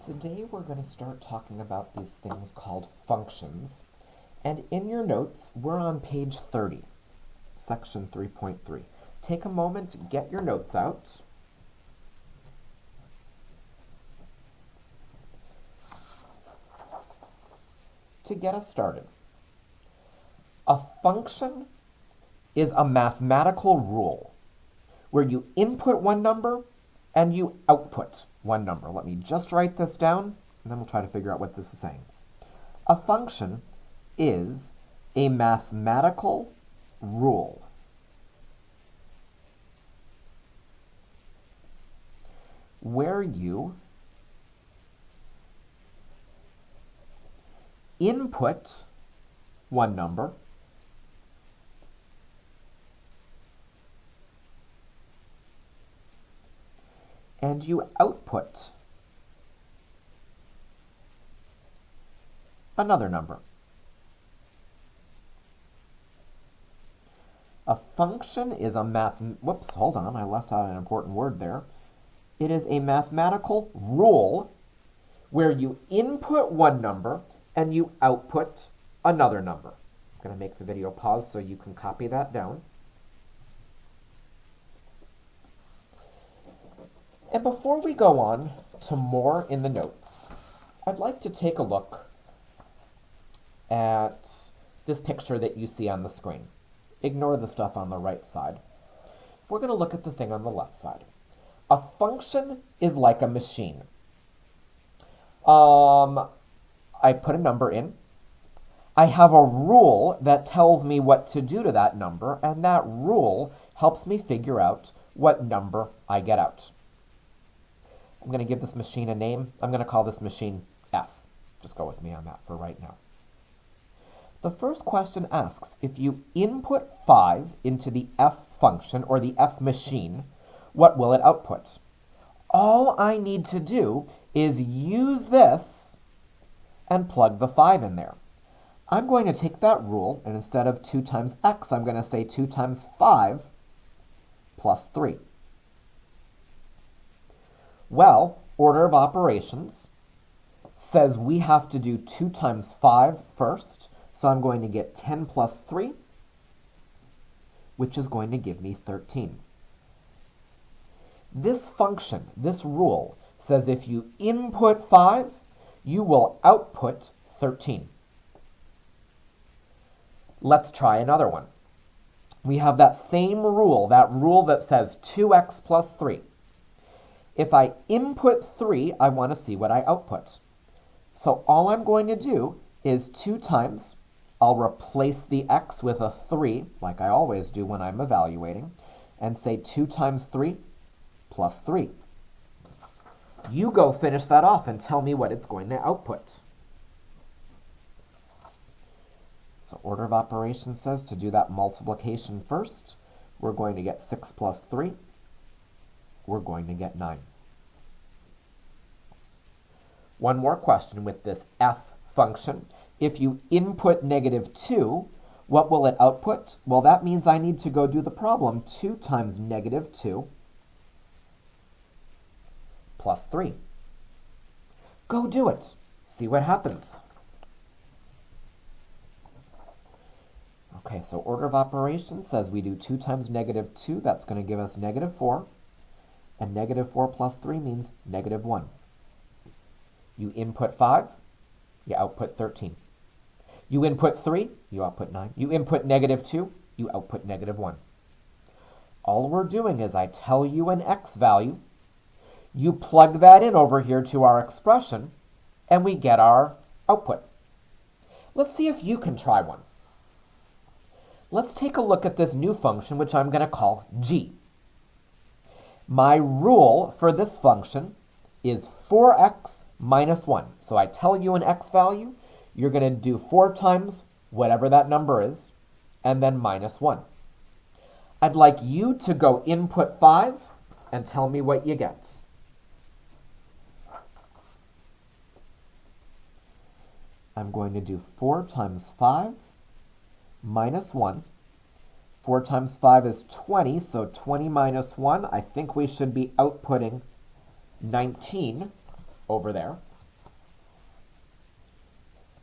Today we're going to start talking about these things called functions. And in your notes, we're on page 30, section 3.3. Take a moment to get your notes out. To get us started, a function is a mathematical rule where you input one number and you output one number. Let me just write this down, and then we'll try to figure out what this is saying. A function is a mathematical rule where you input one number and you output another number. A function is a whoops, hold on, I left out an important word there. It is a mathematical rule where you input one number and you output another number. I'm going to make the video pause so you can copy that down. And before we go on to more in the notes, I'd like to take a look at this picture that you see on the screen. Ignore the stuff on the right side. We're going to look at the thing on the left side. A function is like a machine. I put a number in. I have a rule that tells me what to do to that number, and that rule helps me figure out what number I get out. I'm going to give this machine a name. I'm going to call this machine F. Just go with me on that for right now. The first question asks, if you input 5 into the F function or the F machine, what will it output? All I need to do is use this and plug the 5 in there. I'm going to take that rule, and instead of 2 times x, I'm going to say 2 times 5 plus 3. Well, order of operations says we have to do 2 times 5 first, so I'm going to get 10 plus 3, which is going to give me 13. This function, this rule, says if you input 5, you will output 13. Let's try another one. We have that same rule, that rule that says 2x plus 3. If I input 3, I want to see what I output. So all I'm going to do is 2 times, I'll replace the x with a 3, like I always do when I'm evaluating, and say 2 times 3 plus 3. You go finish that off and tell me what it's going to output. So order of operations says to do that multiplication first, we're going to get 6 plus 3. We're going to get 9. One more question with this F function. If you input -2, what will it output? Well, that means I need to go do the problem. 2 times -2 plus 3. Go do it. See what happens. Okay, so order of operations says we do 2 times -2. That's going to give us -4. And -4 plus 3 means -1. You input 5, you output 13. You input 3, you output 9. You input -2, you output -1. All we're doing is I tell you an x value, you plug that in over here to our expression, and we get our output. Let's see if you can try one. Let's take a look at this new function, which I'm going to call g. My rule for this function is 4x minus 1. So I tell you an x value, you're going to do 4 times whatever that number is, and then minus 1. I'd like you to go input 5 and tell me what you get. I'm going to do 4 times 5 minus 1. 4 times 5 is 20, so 20 minus 1, I think we should be outputting 19 over there.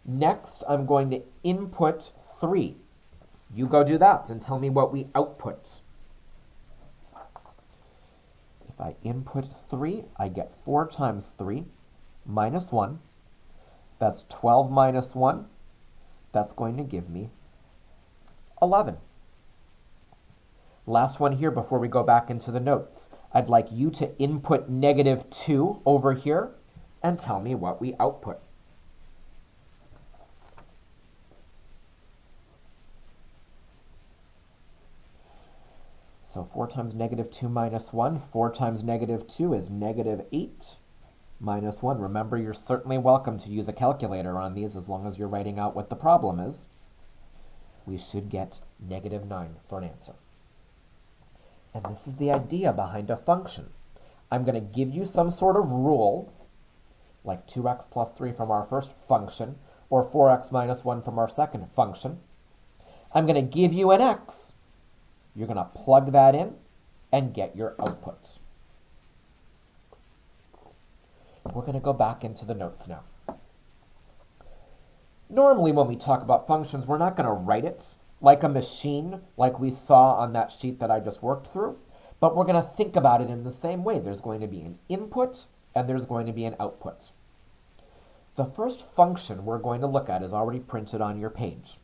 Next, I'm going to input 3. You go do that and tell me what we output. If I input 3, I get 4 times 3 minus 1. That's 12 minus 1. That's going to give me 11. Last one here before we go back into the notes. I'd like you to input negative 2 over here and tell me what we output. So 4 times negative 2 minus 1. 4 times negative 2 is negative 8 minus 1. Remember, you're certainly welcome to use a calculator on these as long as you're writing out what the problem is. We should get negative 9 for an answer. And this is the idea behind a function. I'm going to give you some sort of rule, like 2x plus 3 from our first function, or 4x minus 1 from our second function. I'm going to give you an x. You're going to plug that in and get your output. We're going to go back into the notes now. Normally when we talk about functions, we're not going to write it like a machine, like we saw on that sheet that I just worked through, but we're going to think about it in the same way. There's going to be an input and there's going to be an output. The first function we're going to look at is already printed on your page,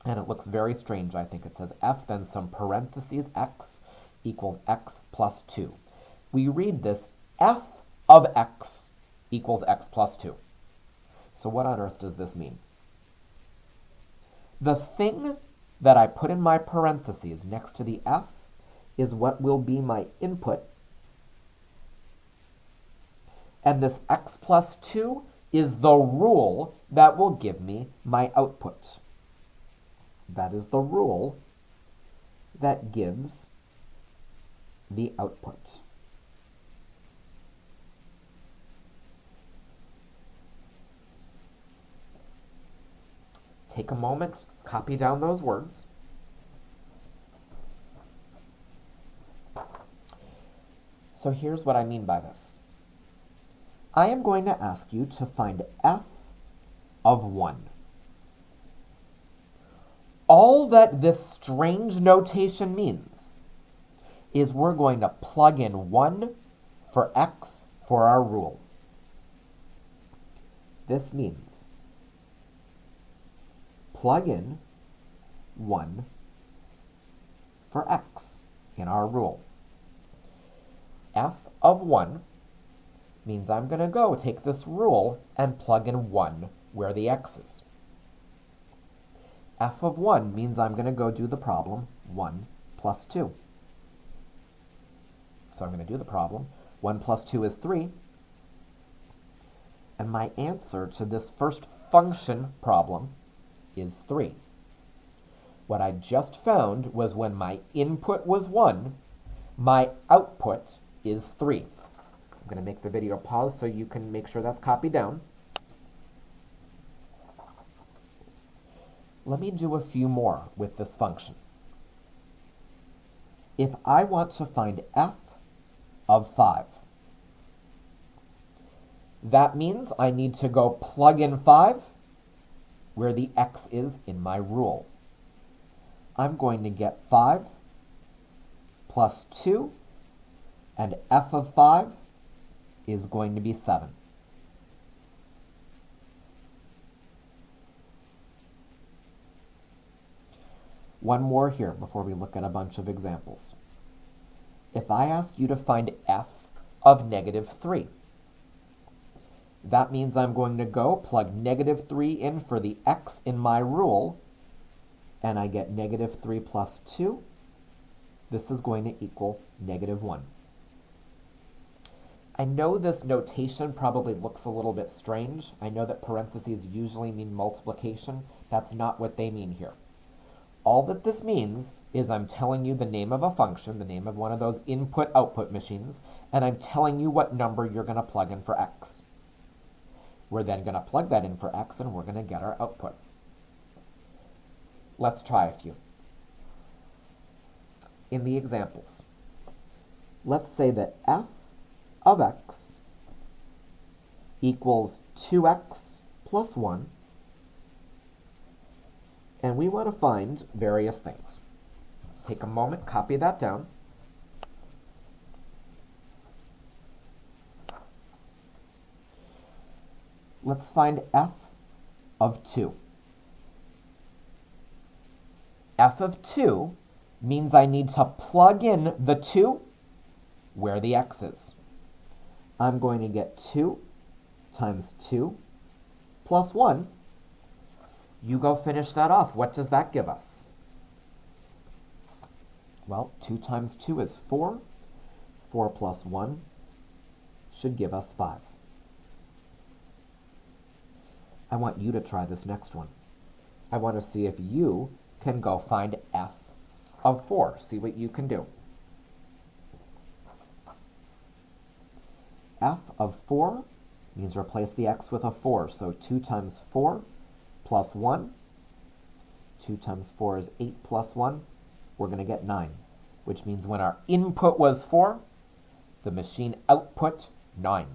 and it looks very strange, I think. It says f, then some parentheses, x equals x plus 2. We read this f of x equals x plus 2. So what on earth does this mean? The thing that I put in my parentheses next to the f is what will be my input. And this x plus 2 is the rule that will give me my output. That is the rule that gives the output. Take a moment, copy down those words. So here's what I mean by this. I am going to ask you to find f of 1. All that this strange notation means is we're going to plug in 1 for x for our rule. This means plug in 1 for x in our rule. F of 1 means I'm going to go take this rule and plug in 1 where the x is. F of 1 means I'm going to go do the problem 1 plus 2. So I'm going to do the problem. 1 plus 2 is 3. And my answer to this first function problem is 3. What I just found was when my input was 1, my output is 3. I'm going to make the video pause so you can make sure that's copied down. Let me do a few more with this function. If I want to find f of 5, that means I need to go plug in 5 where the x is in my rule. I'm going to get 5 plus 2, and f of 5 is going to be 7. One more here before we look at a bunch of examples. If I ask you to find f of negative 3, that means I'm going to go plug negative 3 in for the x in my rule, and I get negative 3 plus 2. This is going to equal negative 1. I know this notation probably looks a little bit strange. I know that parentheses usually mean multiplication. That's not what they mean here. All that this means is I'm telling you the name of a function, the name of one of those input-output machines, and I'm telling you what number you're going to plug in for x. We're then going to plug that in for x, and we're going to get our output. Let's try a few. In the examples, let's say that f of x equals 2x plus 1 And we want to find various things. Take a moment, copy that down. Let's find f of 2. F of 2 means I need to plug in the 2 where the x is. I'm going to get 2 times 2 plus 1. You go finish that off. What does that give us? Well, 2 times 2 is 4. 4 plus 1 should give us 5. I want you to try this next one. I want to see if you can go find f of 4. See what you can do. F of 4 means replace the x with a 4. So 2 times 4 plus 1. 2 times 4 is 8 plus 1. We're going to get 9, which means when our input was 4, the machine output 9.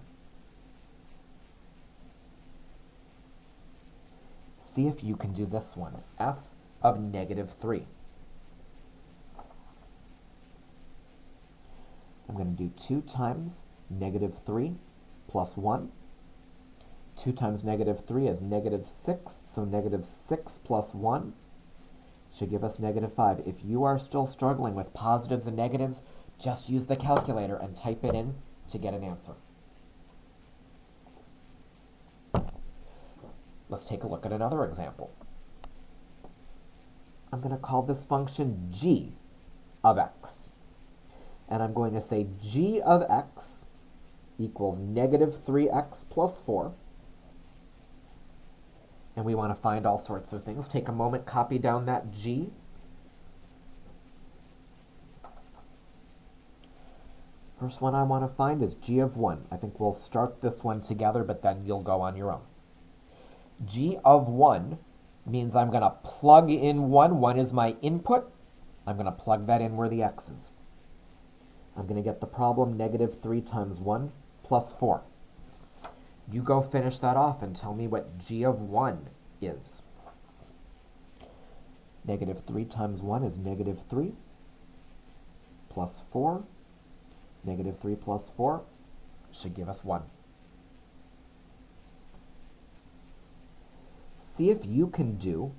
See if you can do this one. F of negative 3. I'm going to do 2 times negative 3 plus 1. 2 times negative 3 is negative 6, so negative 6 plus 1 should give us negative 5. If you are still struggling with positives and negatives, just use the calculator and type it in to get an answer. Let's take a look at another example. I'm going to call this function g of x. And I'm going to say g of x equals negative 3x plus 4. And we want to find all sorts of things. Take a moment, copy down that g. First one I want to find is g of 1. I think we'll start this one together, but then you'll go on your own. G of 1 means I'm going to plug in 1. 1 is my input. I'm going to plug that in where the x is. I'm going to get the problem negative 3 times 1 plus 4. You go finish that off and tell me what g of 1 is. Negative 3 times 1 is negative 3 plus 4. Negative 3 plus 4 should give us 1. See if you can do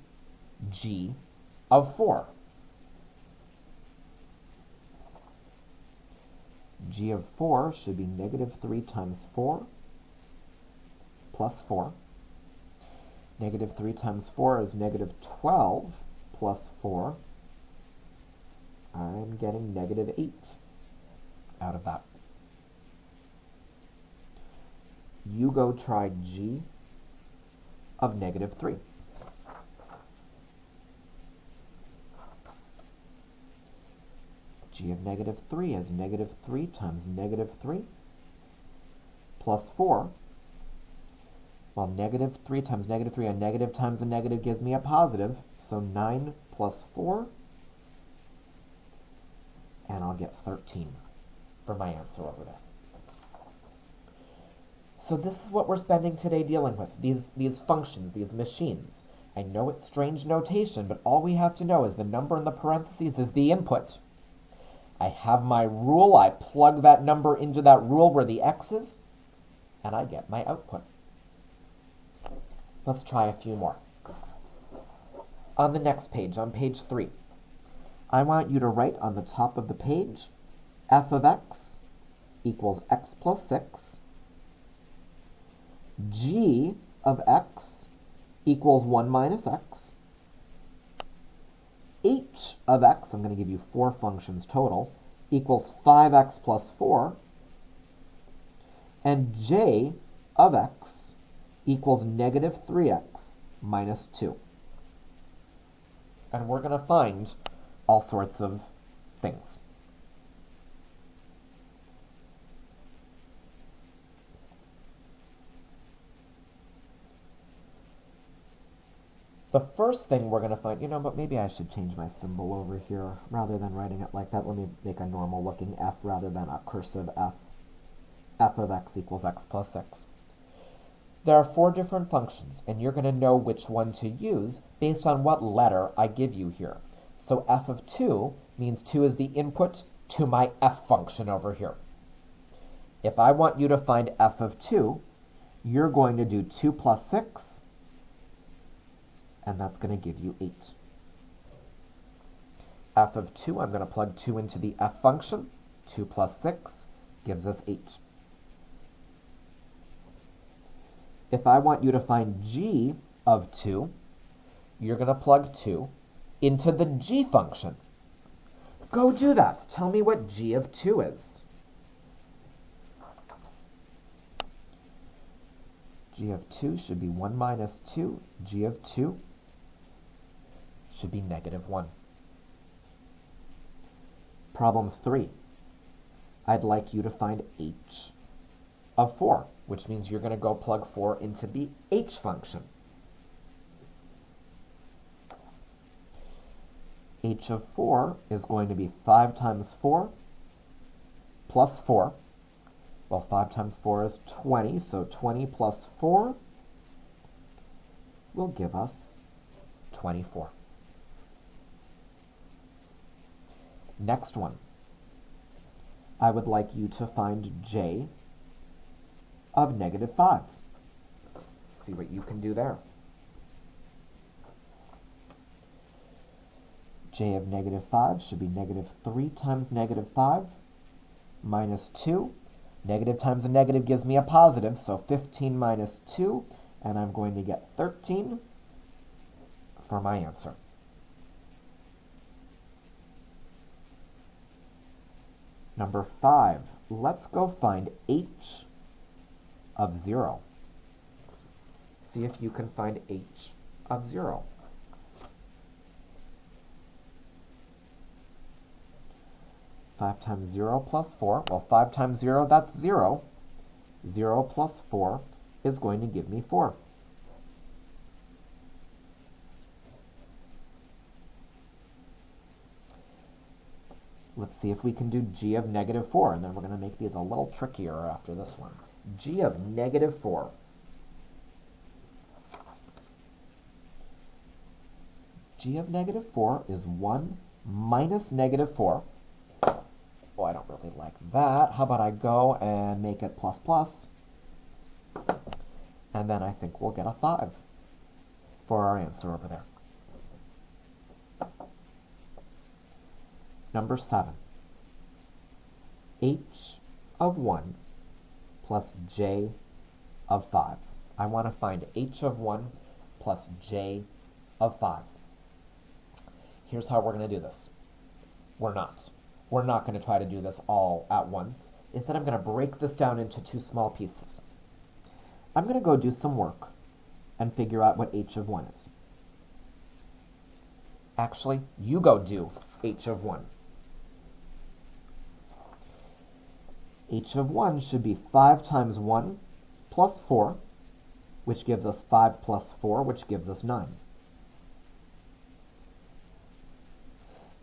g of 4. G of 4 should be negative 3 times 4 plus 4. Negative 3 times 4 is negative 12 plus 4. I'm getting negative 8 out of that. You go try g of negative 3. G of negative 3 is negative 3 times negative 3 plus 4. Well, negative 3 times negative 3, a negative times a negative gives me a positive, so 9 plus 4, and I'll get 13 for my answer over there. So this is what we're spending today dealing with, these functions, these machines. I know it's strange notation, but all we have to know is the number in the parentheses is the input. I have my rule, I plug that number into that rule where the x is, and I get my output. Let's try a few more. On the next page, on page 3, I want you to write on the top of the page, f of x equals x plus 6. G of x equals 1 minus x. H of x, I'm going to give you 4 functions total, equals 5x plus 4. And j of x equals negative 3x minus 2. And we're going to find all sorts of things. The first thing we're going to find, but maybe I should change my symbol over here. Rather than writing it like that, let me make a normal looking f rather than a cursive f. F of x equals x plus 6. There are 4 different functions, and you're going to know which one to use based on what letter I give you here. So f of 2 means 2 is the input to my f function over here. If I want you to find f of 2, you're going to do 2 plus 6, and that's going to give you 8. F of 2, I'm going to plug 2 into the f function. 2 plus 6 gives us 8. If I want you to find g of 2, you're going to plug 2 into the g function. Go do that. Tell me what g of 2 is. G of 2 should be 1 minus 2. G of 2 should be negative 1. Problem 3. I'd like you to find h of 4, which means you're going to go plug 4 into the h function. H of 4 is going to be 5 times 4 plus 4. Well, 5 times 4 is 20, so 20 plus 4 will give us 24. Next one. I would like you to find j of negative 5. See what you can do there. J of negative 5 should be negative 3 times negative 5 minus 2. Negative times a negative gives me a positive, so 15 minus 2, and I'm going to get 13 for my answer. Number 5, let's go find h of 0. See if you can find h of 0. Five times 0 plus 4. Well, 5 times 0, that's 0. 0 plus 4 is going to give me 4. Let's see if we can do g of negative 4, and then we're going to make these a little trickier after this one. G of negative 4. G of negative 4 is 1 minus negative 4. Oh, I don't really like that. How about I go and make it plus plus? And then I think we'll get a 5 for our answer over there. Number 7. H of 1 plus j of 5. I want to find h of 1 plus j of 5. Here's how we're going to do this. We're not going to try to do this all at once. Instead, I'm going to break this down into 2 small pieces. I'm going to go do some work and figure out what h of 1 is. Actually, you go do h of 1. H of 1 should be 5 times 1 plus 4, which gives us 5 plus 4, which gives us 9.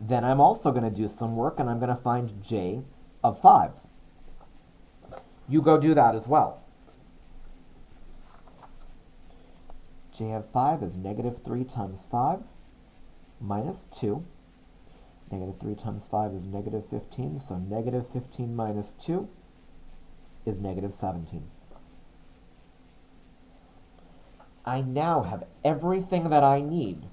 Then I'm also going to do some work, and I'm going to find j of 5. You go do that as well. J of 5 is negative 3 times 5 minus 2. Negative 3 times 5 is negative 15, so negative 15 minus 2 is negative 17. I now have everything that I need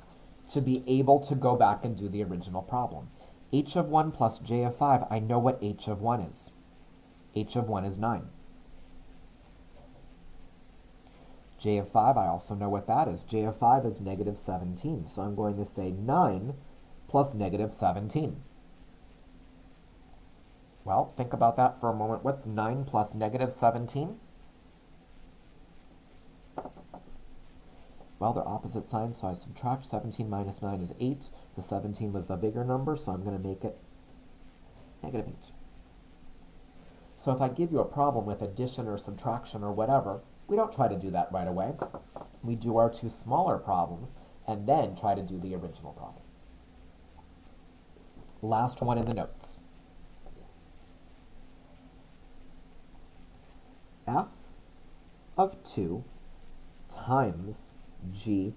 to be able to go back and do the original problem. H of 1 plus j of 5, I know what h of 1 is. H of 1 is 9. J of 5, I also know what that is. J of 5 is negative 17, so I'm going to say 9 plus negative 17. Well, think about that for a moment. What's 9 plus negative 17? Well, they're opposite signs, so I subtract. 17 minus 9 is 8. The 17 was the bigger number, so I'm going to make it negative 8. So if I give you a problem with addition or subtraction or whatever, we don't try to do that right away. We do our 2 smaller problems and then try to do the original problem. Last one in the notes. F of 2 times g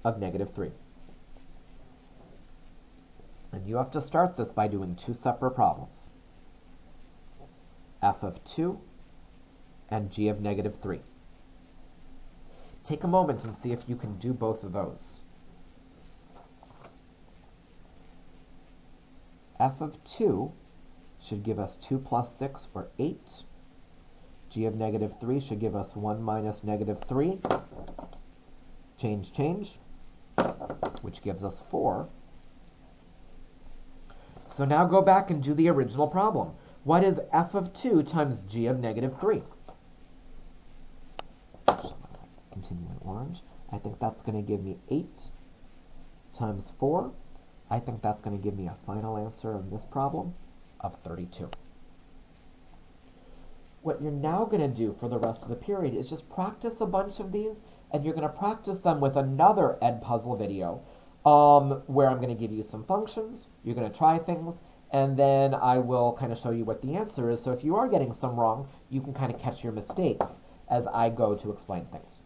of negative 3. And you have to start this by doing two separate problems. F of 2 and g of negative 3. Take a moment and see if you can do both of those. F of 2 should give us 2 plus 6, or 8. G of negative 3 should give us 1 minus negative 3. Change, change, which gives us 4. So now go back and do the original problem. What is f of 2 times g of negative 3? Continue in orange. I think that's going to give me 8 times 4. I think that's going to give me a final answer in this problem of 32. What you're now going to do for the rest of the period is just practice a bunch of these, and you're going to practice them with another Edpuzzle video where I'm going to give you some functions, you're going to try things, and then I will kind of show you what the answer is. So if you are getting some wrong, you can kind of catch your mistakes as I go to explain things.